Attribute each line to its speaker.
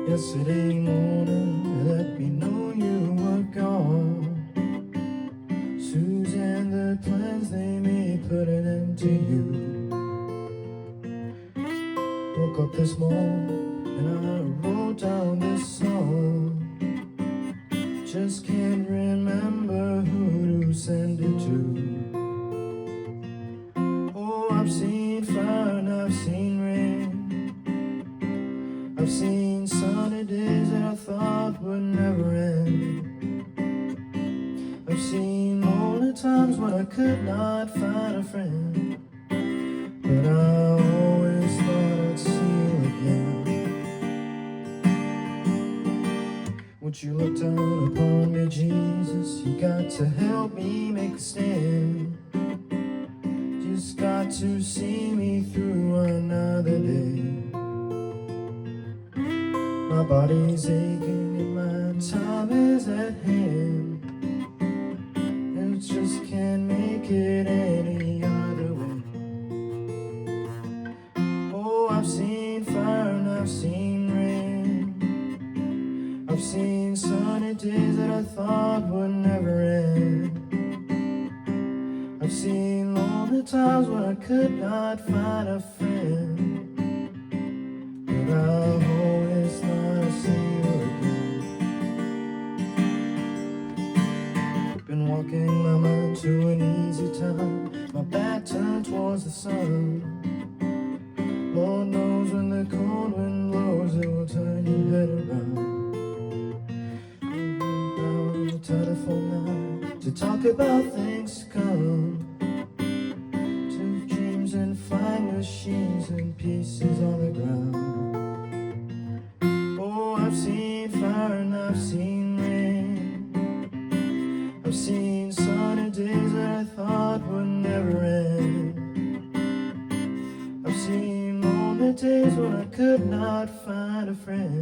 Speaker 1: Yesterday morning, let me know you were gone. Suzanne, the plans they made put an end to you. Woke up this morning and I wrote down this song. Just can't remember who to send it to. Oh, I've seen fire and I've seen rain. I've seen sunny days that I thought would never end. I've seen lonely times when I could not find a friend, but I always thought I'd see you again. Won't you look down upon me, Jesus? You got to help me make a stand. Just got to see me through another day. My body's aching and my time is at hand, and just can't make it any other way. Oh, I've seen fire and I've seen rain. I've seen sunny days that I thought would never end. I've seen lonely times when I could not find a friend, but I've always thought I'd see you again. Been walking my mind to an easy time, my back turned towards the sun. Lord knows when the cold wind blows, it will turn your head around. Down on the telephone now to talk about things to come, to dreams and flying machines and pieces on the ground. Oh, I've seen fire and I've seen rain. I've seen sunny days that I thought would never end. I've seen lonely days when I could not find a friend,